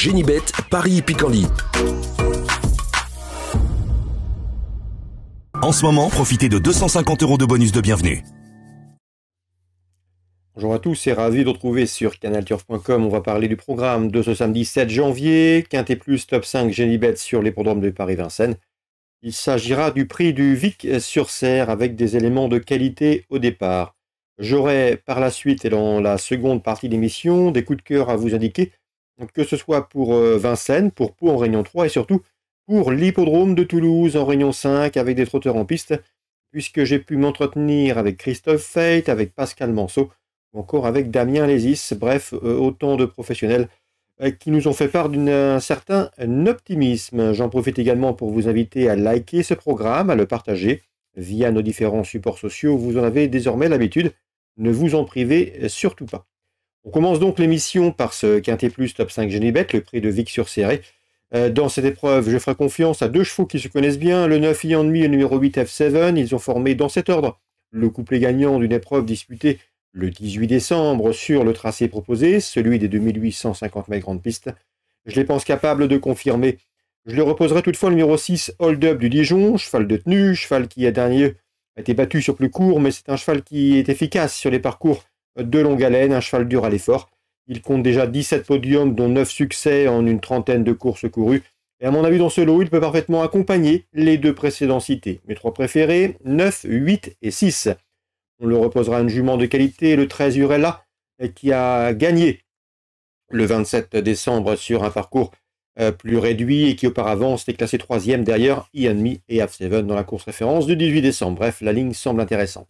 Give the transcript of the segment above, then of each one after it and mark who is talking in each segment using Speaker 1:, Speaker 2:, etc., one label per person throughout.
Speaker 1: Génibet, Paris-Picanly. En ce moment, profitez de 250 € de bonus de bienvenue.
Speaker 2: Bonjour à tous et ravi de retrouver sur canalturf.com. On va parler du programme de ce samedi 7 janvier. Quintet plus top 5 Génibet sur l'hippodrome de Paris-Vincennes. Il s'agira du prix du Vic sur Serre avec des éléments de qualité au départ. J'aurai par la suite et dans la seconde partie de l'émission des coups de cœur à vous indiquer, que ce soit pour Vincennes, pour Pau en Réunion 3 et surtout pour l'hippodrome de Toulouse en Réunion 5 avec des trotteurs en piste, puisque j'ai pu m'entretenir avec Christophe Feit, avec Pascal Manceau, ou encore avec Damien Lézis, bref, autant de professionnels qui nous ont fait part d'un certain optimisme. J'en profite également pour vous inviter à liker ce programme, à le partager via nos différents supports sociaux. Vous en avez désormais l'habitude, ne vous en privez surtout pas. On commence donc l'émission par ce Quintet Plus Top 5 Génibet, le prix de Vic sur Serre. Dans cette épreuve, je ferai confiance à deux chevaux qui se connaissent bien, le 9 Ianmi et le numéro 8 F7. Ils ont formé dans cet ordre le couplet gagnant d'une épreuve disputée le 18 décembre sur le tracé proposé, celui des 2850 mètres grande piste. Je les pense capables de confirmer. Je le reposerai toutefois le numéro 6 Hold Up du Dijon, cheval de tenue, cheval qui a dernier a été battu sur plus court, mais c'est un cheval qui est efficace sur les parcours de longue haleine, un cheval dur à l'effort. Il compte déjà 17 podiums, dont 9 succès en une trentaine de courses courues. Et à mon avis, dans ce lot, il peut parfaitement accompagner les deux précédents cités. Mes trois préférés, 9, 8 et 6. On le reposera une jument de qualité, le 13 Urella, qui a gagné le 27 décembre sur un parcours plus réduit et qui auparavant s'était classé 3e derrière Ianmi et F7 dans la course référence du 18 décembre. Bref, la ligne semble intéressante.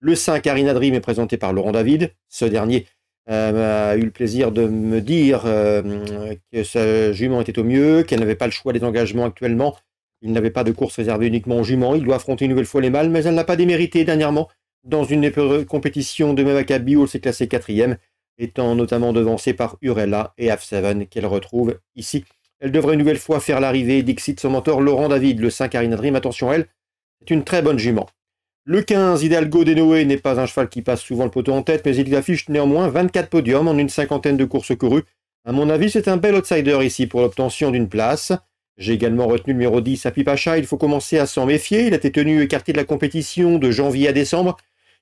Speaker 2: Le 5 Arina Dream est présenté par Laurent David. Ce dernier a eu le plaisir de me dire que sa jument était au mieux, qu'elle n'avait pas le choix des engagements actuellement. Il n'avait pas de course réservée uniquement aux juments. Il doit affronter une nouvelle fois les mâles, mais elle n'a pas démérité dernièrement dans une compétition de Maccabi où elle s'est classée 4e, étant notamment devancée par Urella et F7 qu'elle retrouve ici. Elle devrait une nouvelle fois faire l'arrivée d'Ixit son mentor Laurent David. Le 5 Arina Dream, attention à elle, c'est une très bonne jument. Le 15 Hidalgo Denoé n'est pas un cheval qui passe souvent le poteau en tête, mais il affiche néanmoins 24 podiums en une cinquantaine de courses courues. À mon avis, c'est un bel outsider ici pour l'obtention d'une place. J'ai également retenu le numéro 10 à Pipacha. Il faut commencer à s'en méfier. Il a été tenu écarté de la compétition de janvier à décembre.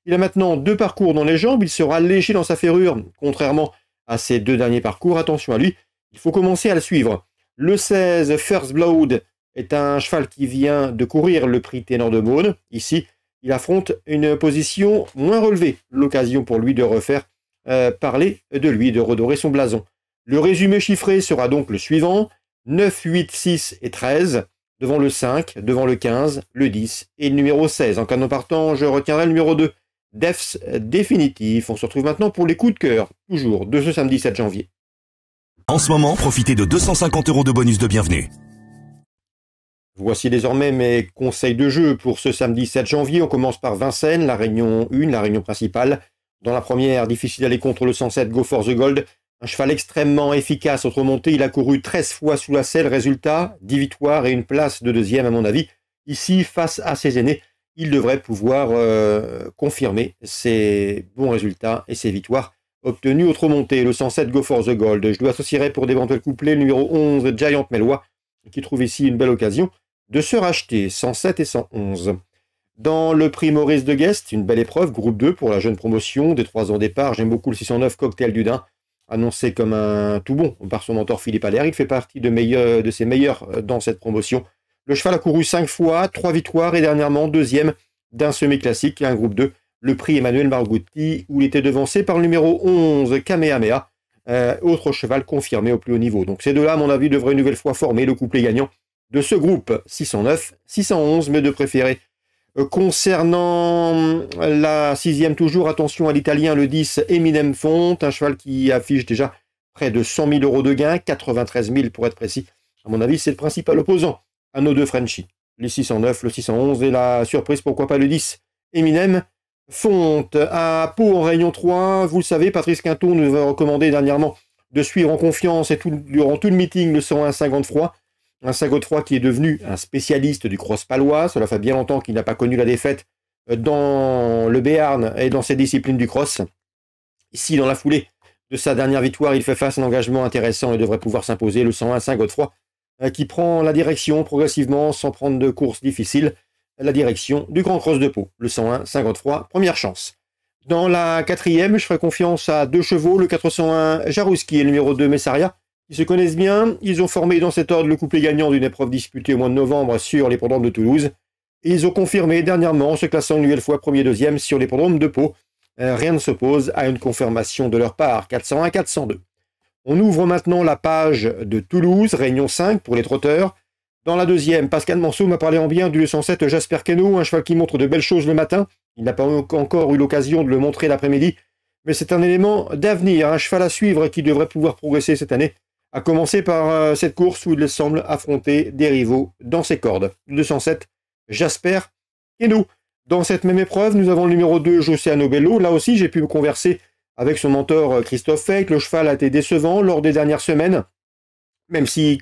Speaker 2: Il a maintenant 2 parcours dans les jambes. Il sera léger dans sa ferrure, contrairement à ses 2 derniers parcours. Attention à lui, il faut commencer à le suivre. Le 16 First Blood est un cheval qui vient de courir le prix Ténor de Beaune. Ici, il affronte une position moins relevée, l'occasion pour lui de refaire parler de lui, de redorer son blason. Le résumé chiffré sera donc le suivant, 9, 8, 6 et 13, devant le 5, devant le 15, le 10 et le numéro 16. En canon partant, je retiendrai le numéro 2, Defs définitif. On se retrouve maintenant pour les coups de cœur, toujours de ce samedi 7 janvier.
Speaker 1: En ce moment, profitez de 250 € de bonus de bienvenue.
Speaker 2: Voici désormais mes conseils de jeu pour ce samedi 7 janvier. On commence par Vincennes, la réunion 1, la réunion principale. Dans la première, difficile d'aller contre le 107 Go for the Gold. Un cheval extrêmement efficace au remontée. Il a couru 13 fois sous la selle. Résultat, 10 victoires et une place de deuxième à mon avis. Ici, face à ses aînés, il devrait pouvoir confirmer ses bons résultats et ses victoires obtenues au remontée. Le 107 Go for the Gold. Je lui associerai pour d'éventuels couplets le numéro 11 Giant Mellois, qui trouve ici une belle occasion de se racheter, 107 et 111. Dans le prix Maurice de Guest, une belle épreuve, groupe 2 pour la jeune promotion, des 3 ans départ. J'aime beaucoup le 609 Cocktail du Dain, annoncé comme un tout bon par son mentor Philippe Allaire. Il fait partie de ses meilleurs dans cette promotion. Le cheval a couru 5 fois, 3 victoires et dernièrement deuxième d'un semi-classique, un groupe 2, le prix Emmanuel Margotti, où il était devancé par le numéro 11 Kamehameha, autre cheval confirmé au plus haut niveau. Donc ces deux-là, à mon avis, devraient une nouvelle fois former le couplet gagnant de ce groupe 609, 611, mes deux préférés. Concernant la 6e toujours, attention à l'italien, le 10 Eminem Font, un cheval qui affiche déjà près de 100 000 € de gain, 93 000 pour être précis. À mon avis, c'est le principal opposant à nos deux Frenchies. Les 609, le 611 et la surprise, pourquoi pas le 10 Eminem Font. À Pau en Réunion 3, vous le savez, Patrice Quinton nous a recommandé dernièrement de suivre en confiance et durant tout le meeting le 101 50 froid. Un Sagot-Froid qui est devenu un spécialiste du cross palois. Cela fait bien longtemps qu'il n'a pas connu la défaite dans le Béarn et dans ses disciplines du cross. Ici, dans la foulée de sa dernière victoire, il fait face à un engagement intéressant et devrait pouvoir s'imposer. Le 101 Saint-Godefroy qui prend la direction progressivement sans prendre de course difficile. La direction du Grand Cross de Pau. Le 101 Saint-Godefroy, première chance. Dans la 4e, je ferai confiance à 2 chevaux, le 401 Jarouski et le numéro 2 Messaria. Ils se connaissent bien, ils ont formé dans cet ordre le couplet gagnant d'une épreuve disputée au mois de novembre sur l'hippodrome de Toulouse. Et ils ont confirmé dernièrement, se classant une nouvelle fois premier deuxième sur l'hippodrome de Pau. Rien ne s'oppose à une confirmation de leur part, 401-402. On ouvre maintenant la page de Toulouse, réunion 5 pour les trotteurs. Dans la 2e, Pascal Manceau m'a parlé en bien du 207 Jasper Queneau, un cheval qui montre de belles choses le matin. Il n'a pas encore eu l'occasion de le montrer l'après-midi, mais c'est un élément d'avenir, un cheval à suivre qui devrait pouvoir progresser cette année, à commencer par cette course où il semble affronter des rivaux dans ses cordes. Le 207 Jasper Queneau. Dans cette même épreuve, nous avons le numéro 2 Josiano Bello. Là aussi, j'ai pu me converser avec son mentor Christophe Feit. Le cheval a été décevant lors des dernières semaines, même si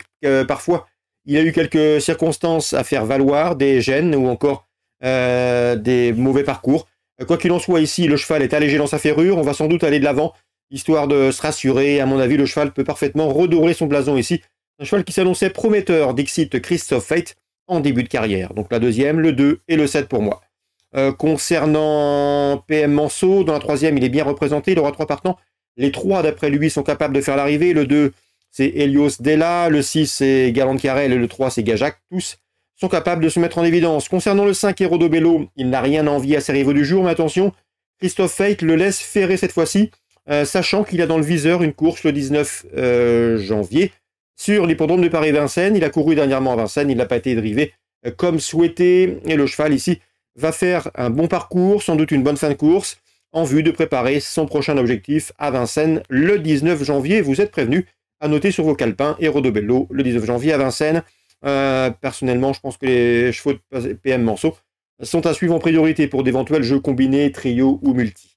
Speaker 2: parfois il a eu quelques circonstances à faire valoir, des gênes ou encore des mauvais parcours. Quoi qu'il en soit, ici, le cheval est allégé dans sa ferrure. On va sans doute aller de l'avant, histoire de se rassurer. À mon avis, le cheval peut parfaitement redorer son blason ici. Un cheval qui s'annonçait prometteur, dixit Christophe Feit, en début de carrière. Donc la 2e, le 2 et le 7 pour moi. Concernant PM Manceau, dans la 3e, il est bien représenté. Il aura 3 partants. Les 3, d'après lui, sont capables de faire l'arrivée. Le 2, c'est Helios Della. Le 6, c'est Galant Carrel. Et le 3, c'est Gajac. Tous sont capables de se mettre en évidence. Concernant le 5, Hérodo Bello, il n'a rien à envier à ses rivaux du jour. Mais attention, Christophe Feit le laisse ferrer cette fois-ci, sachant qu'il a dans le viseur une course le 19 janvier sur l'hippodrome de Paris-Vincennes. Il a couru dernièrement à Vincennes. Il n'a pas été drivé comme souhaité. Et le cheval ici va faire un bon parcours, sans doute une bonne fin de course, en vue de préparer son prochain objectif à Vincennes le 19 janvier. Vous êtes prévenus, à noter sur vos calepins, Hérodo Bello, le 19 janvier à Vincennes. Personnellement, je pense que les chevaux de PM Manceau sont à suivre en priorité pour d'éventuels jeux combinés, trio ou multi.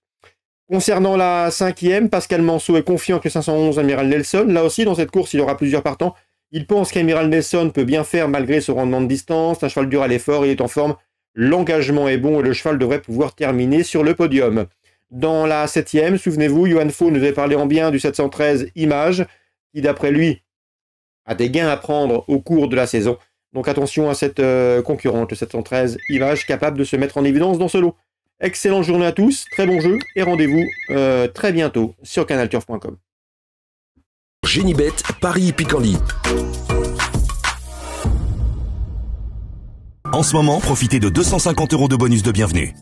Speaker 2: Concernant la 5e, Pascal Manceau est confiant que le 511 Amiral Nelson. Là aussi, dans cette course, il y aura plusieurs partants. Il pense qu'Amiral Nelson peut bien faire malgré ce rendement de distance. Un cheval dur à l'effort, il est en forme. L'engagement est bon et le cheval devrait pouvoir terminer sur le podium. Dans la 7e, souvenez-vous, Johan Faux nous avait parlé en bien du 713 Image, qui d'après lui a des gains à prendre au cours de la saison. Donc attention à cette concurrente, le 713 Image, capable de se mettre en évidence dans ce lot. Excellente journée à tous, très bon jeu et rendez-vous très bientôt sur canalturf.com.
Speaker 1: Génibet, Paris Picardie. En ce moment, profitez de 250 € de bonus de bienvenue.